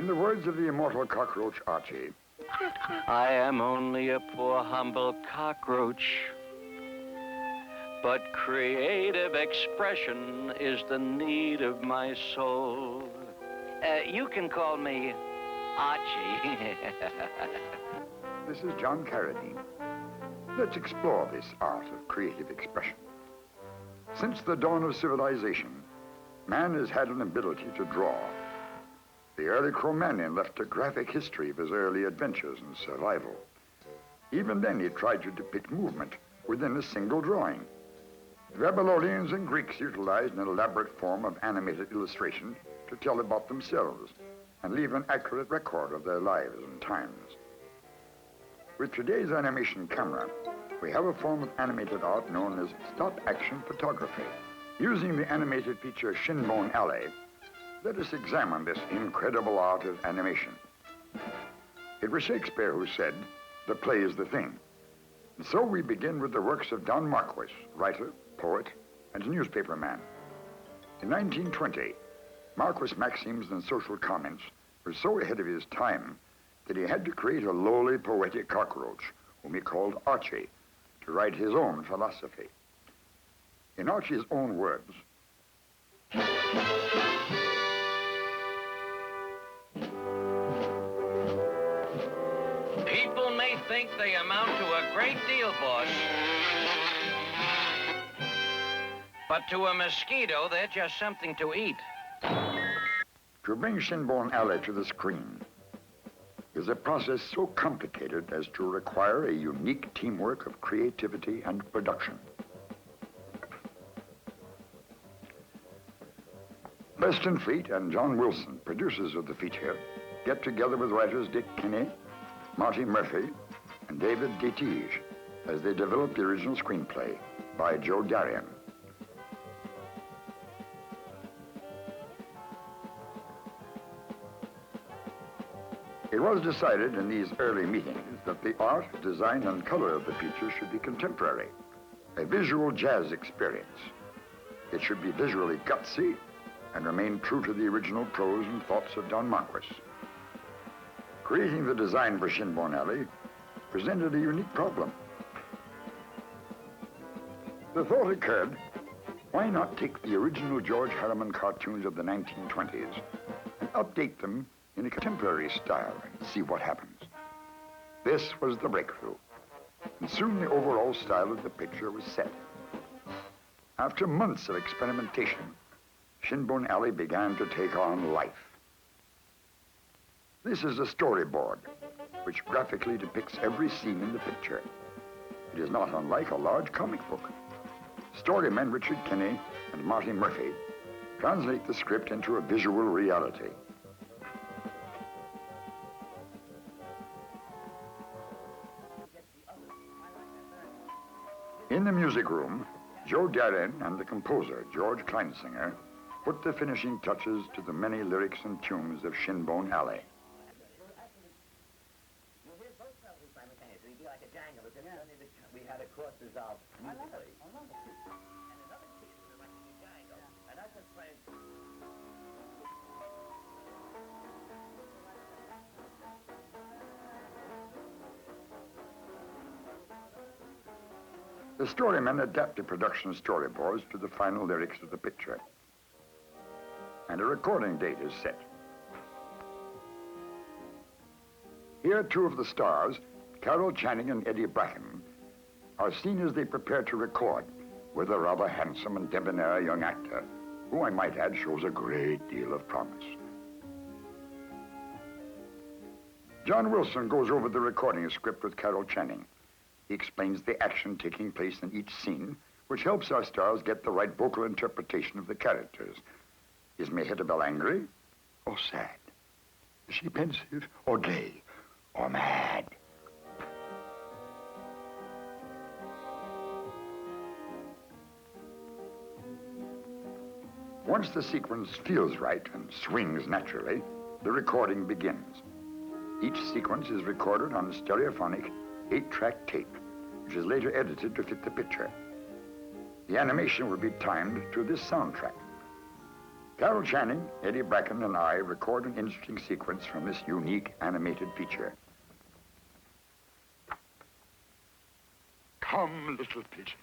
In the words of the immortal cockroach Archie, I am only a poor, humble cockroach, but creative expression is the need of my soul. You can call me Archie. This is John Carradine. Let's explore this art of creative expression. Since the dawn of civilization, man has had an ability to draw. The early Cro-Magnon left a graphic history of his early adventures and survival. Even then, he tried to depict movement within a single drawing. The Babylonians and Greeks utilized an elaborate form of animated illustration to tell about themselves and leave an accurate record of their lives and times. With today's animation camera, we have a form of animated art known as stop-action photography. Using the animated feature Shinbone Alley, let us examine this incredible art of animation. It was Shakespeare who said, "The play is the thing." And so we begin with the works of Don Marquis, writer, poet, and newspaperman. In 1920, Marquis' maxims and social comments were so ahead of his time that he had to create a lowly poetic cockroach, whom he called Archie, to write his own philosophy. In Archie's own words, People may think they amount to a great deal, boss. But to a mosquito, they're just something to eat. to bring Shinbone Alley to the screen is a process so complicated as to require a unique teamwork of creativity and production. Preston and John Wilson, producers of the feature, get together with writers Dick Kinney, Marty Murphy, and David Detige as they develop the original screenplay by Joe Darien. It was decided in these early meetings that the art, design, and color of the feature should be contemporary, a visual jazz experience. It should be visually gutsy and remain true to the original prose and thoughts of Don Marquis. Creating the design for Shinbone Alley presented a unique problem. The thought occurred, why not take the original George Harriman cartoons of the 1920s and update them in a contemporary style and see what happens. This was the breakthrough, and soon the overall style of the picture was set. After months of experimentation, Shinbone Alley began to take on life. This is a storyboard, which graphically depicts every scene in the picture. It is not unlike a large comic book. Storymen Richard Kinney and Marty Murphy translate the script into a visual reality. In the music room, Joe Darien and the composer, George Kleinsinger, put the finishing touches to the many lyrics and tunes of Shinbone Alley. We had a course dissolved musically. The storymen adapt the production storyboards to the final lyrics of the picture, and a recording date is set. Here, two of the stars, Carol Channing and Eddie Bracken, are seen as they prepare to record with a rather handsome and debonair young actor, who I might add shows a great deal of promise. John Wilson goes over the recording script with Carol Channing. He explains the action taking place in each scene, which helps our stars get the right vocal interpretation of the characters. Is Mehetabel angry or sad? Is she pensive or gay or mad? Once the sequence feels right and swings naturally, the recording begins. Each sequence is recorded on a stereophonic 8-track tape, which is later edited to fit the picture. The animation will be timed to this soundtrack. Carol Channing, Eddie Bracken, and I record an interesting sequence from this unique animated feature. Come, little pigeon,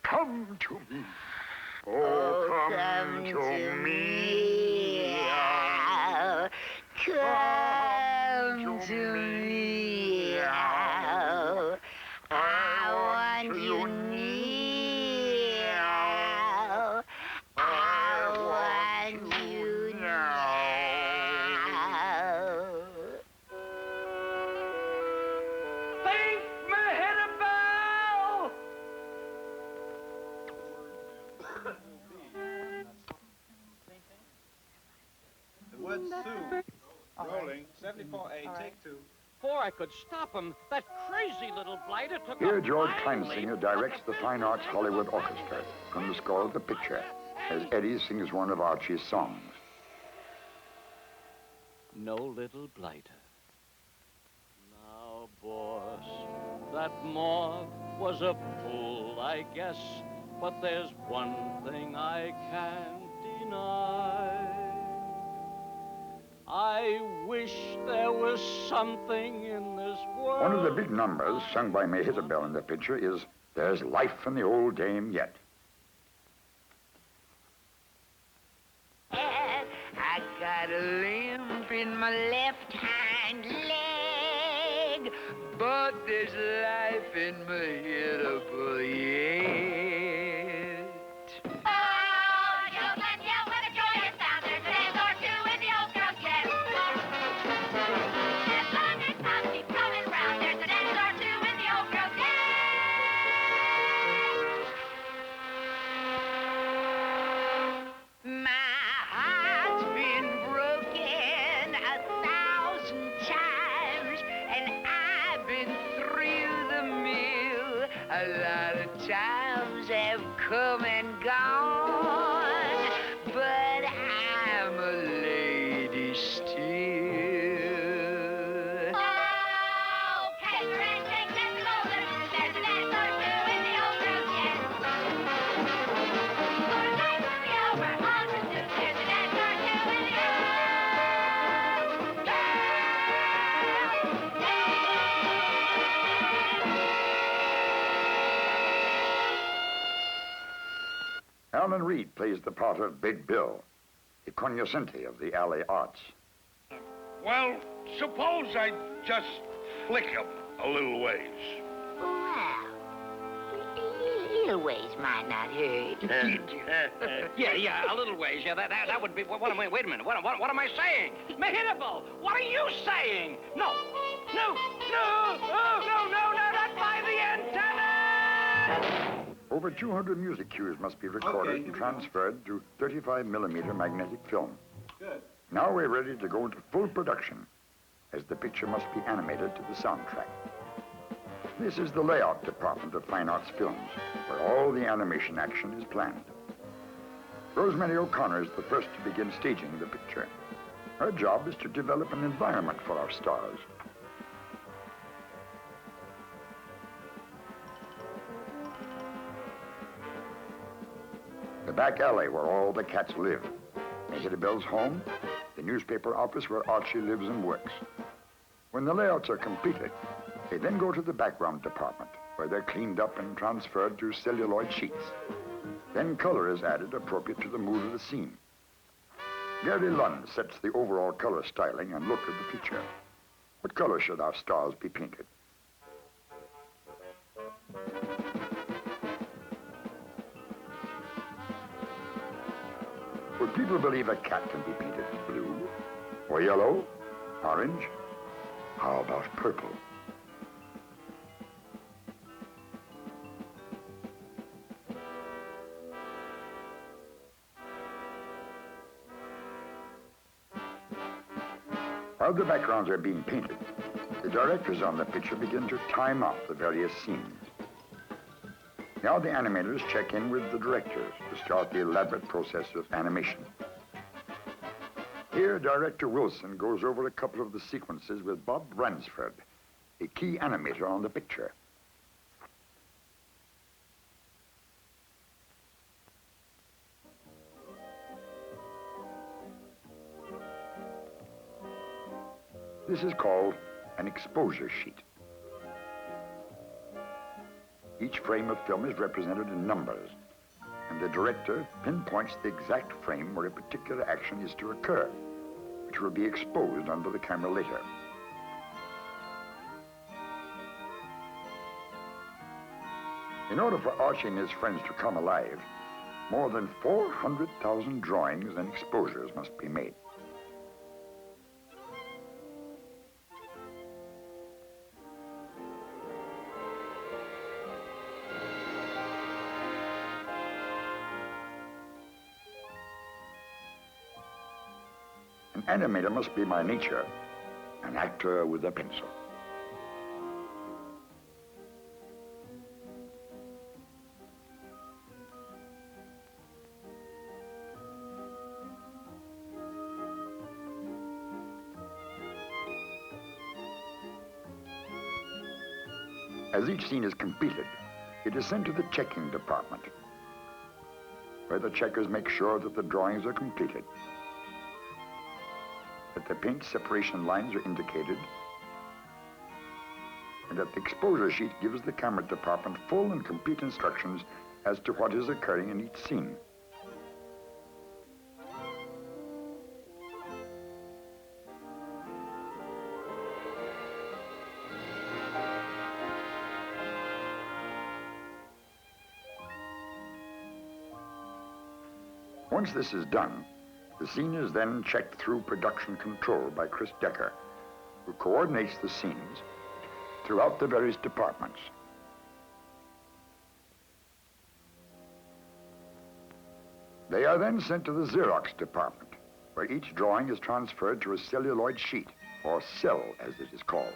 come to me. Oh, come to me. Come to me. I want you near. I want you now. Think me hit a bell! The word Sue. Rolling. 74A, take two. Before I could stop him, that crazy little blighter took Here, a George fine leap. Kleinsinger directs the Fine Arts Hollywood Orchestra from the score of the picture, as Eddie sings one of Archie's songs. No little blighter. Now, boss, that moth was a fool, I guess, but there's one thing I can't deny. I wish there was something in this world. One of the big numbers sung by May Hitterbell in the picture is There's Life in the Old Dame Yet. I got a limp in my left hind leg, but there's life in my hittable yet. Oh, you can yell with a joyous sound. There's a dance or two in the old girl's chest. As long as Tom keeps coming round, there's a dance or two in the old girl's chest. My heart's been broken 1,000 times, and I've been through the mill. A lot of times have come and gone, but I'm a lady still. Oh, Kaiser and Jake, let's go. There's a dance or two in the old girl's chest. Our night will be over on pursuit. There's a dance or two in the old girl's chest. Alan Reed plays the part of Big Bill, the cognoscente of the alley arts. Well, suppose I just flick him a little ways. Well, little ways might not hurt. Yeah, a little ways. Yeah, that would be. Wait a minute. What am I saying? Mehittable, what are you saying? No, not by the antenna! Over 200 music cues must be recorded and transferred to 35mm magnetic film. Good. Now we're ready to go into full production, as the picture must be animated to the soundtrack. This is the layout department of Fine Arts Films, where all the animation action is planned. Rosemary O'Connor is the first to begin staging the picture. Her job is to develop an environment for our stars. The back alley where all the cats live. Hitterbell's home, the newspaper office where Archie lives and works. When the layouts are completed, they then go to the background department, where they're cleaned up and transferred to celluloid sheets. Then color is added appropriate to the mood of the scene. Gary Lund sets the overall color styling and look of the feature. What color should our stars be painted? Would people believe a cat can be painted blue, or yellow, orange? How about purple? While the backgrounds are being painted, the directors on the picture begin to time out the various scenes. Now the animators check in with the directors to start the elaborate process of animation. Here, Director Wilson goes over a couple of the sequences with Bob Bransford, a key animator on the picture. This is called an exposure sheet. Each frame of film is represented in numbers, and the director pinpoints the exact frame where a particular action is to occur, which will be exposed under the camera later. In order for Archie and his friends to come alive, more than 400,000 drawings and exposures must be made. An animator must be by nature an actor with a pencil. As each scene is completed, it is sent to the checking department, where the checkers make sure that the drawings are completed, that the paint separation lines are indicated, and that the exposure sheet gives the camera department full and complete instructions as to what is occurring in each scene. Once this is done, the scene is then checked through production control by Chris Decker, who coordinates the scenes throughout the various departments. They are then sent to the Xerox department, where each drawing is transferred to a celluloid sheet, or cell as it is called.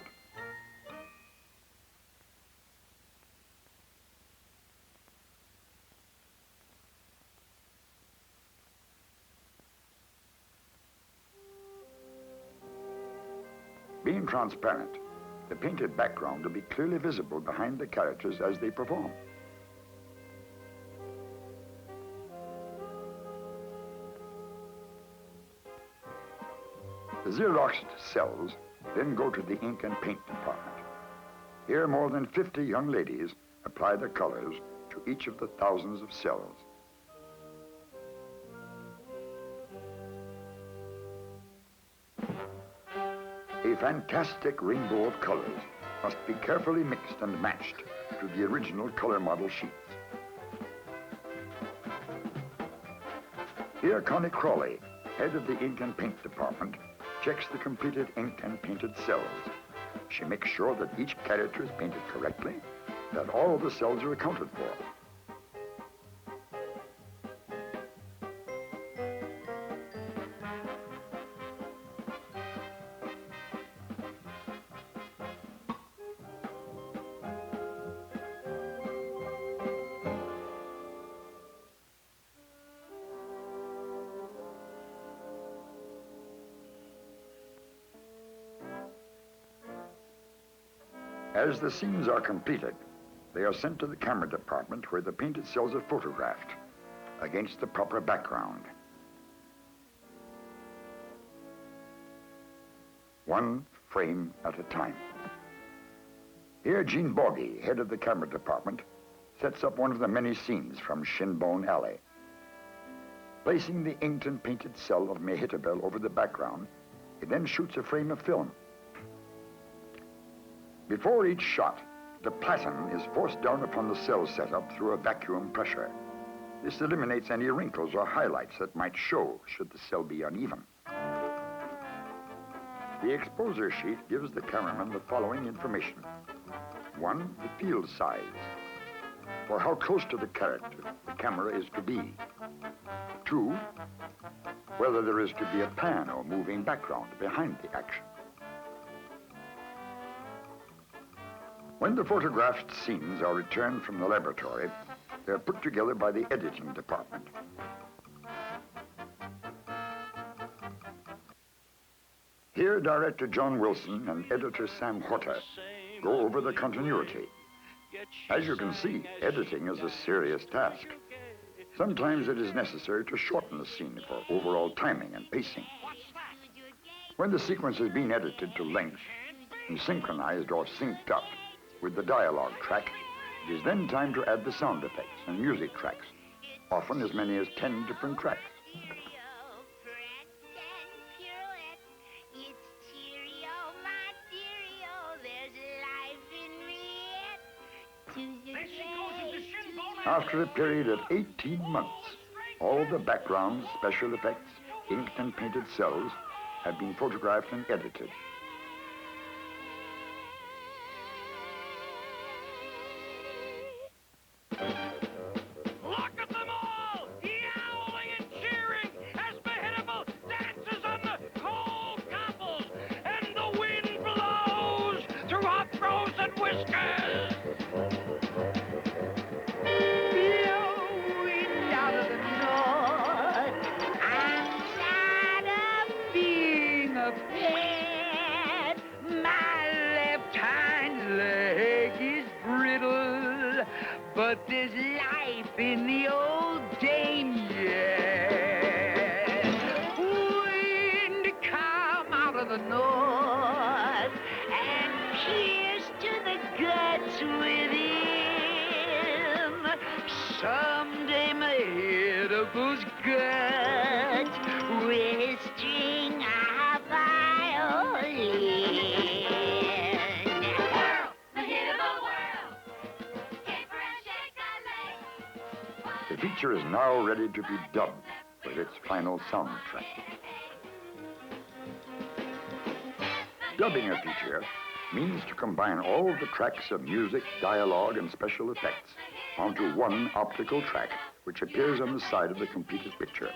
Being transparent, the painted background will be clearly visible behind the characters as they perform. The Xeroxed cells then go to the ink and paint department. Here, more than 50 young ladies apply their colors to each of the thousands of cells. A fantastic rainbow of colors must be carefully mixed and matched to the original color model sheets. Here, Connie Crawley, head of the ink and paint department, checks the completed inked and painted cells. She makes sure that each character is painted correctly, that all the cells are accounted for. As the scenes are completed, they are sent to the camera department where the painted cells are photographed against the proper background. One frame at a time. Here, Jean Borgie, head of the camera department, sets up one of the many scenes from Shinbone Alley. Placing the inked and painted cell of Mehitabel over the background, he then shoots a frame of film. Before each shot, the platen is forced down upon the cell setup through a vacuum pressure. This eliminates any wrinkles or highlights that might show should the cell be uneven. The exposure sheet gives the cameraman the following information. 1, the field size, or how close to the character the camera is to be. 2, whether there is to be a pan or moving background behind the action. When the photographed scenes are returned from the laboratory, they are put together by the editing department. Here, director John Wilson and editor Sam Horta go over the continuity. As you can see, editing is a serious task. Sometimes it is necessary to shorten the scene for overall timing and pacing. When the sequence has been edited to length and synchronized or synced up with the dialogue track, it is then time to add the sound effects and music tracks, often as many as 10 different tracks. After a period of 18 months, all the backgrounds, special effects, inked and painted cells have been photographed and edited. Look at them all, yowling and cheering as Behitable dances on the cold cobbles, and the wind blows through hot frozen whiskers. Blowing out of the north, I'm tired of being a pet. My left hind leg is brittle, but there's life in the old dame yet. Wind come out of the north and pierce to the guts within. Someday my Behitible's guts will string a violin. The feature is now ready to be dubbed with its final soundtrack. Dubbing a feature means to combine all the tracks of music, dialogue, and special effects onto one optical track, which appears on the side of the completed picture.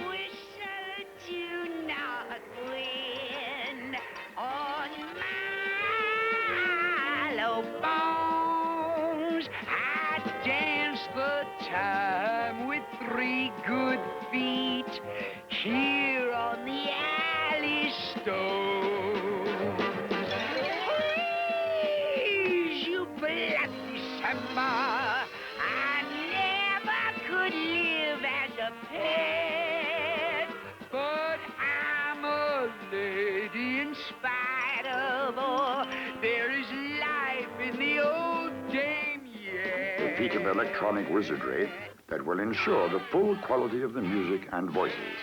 Whistle to not win on mallow bones. I dance the time with 3 good feet here on the alley stones. Please, you black December, I never could live as a pet, but I'm a lady in spite of all. There is life in the old dame yet. A feat of electronic wizardry that will ensure the full quality of the music and voices.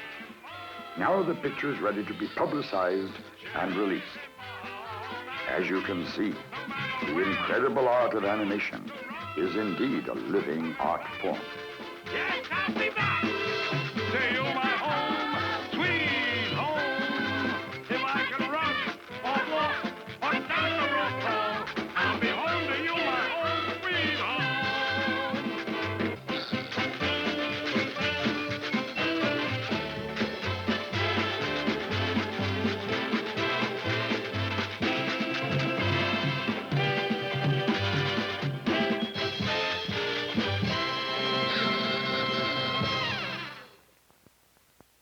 Now the picture is ready to be publicized and released. As you can see, the incredible art of animation is indeed a living art form. Yes, I'll be back.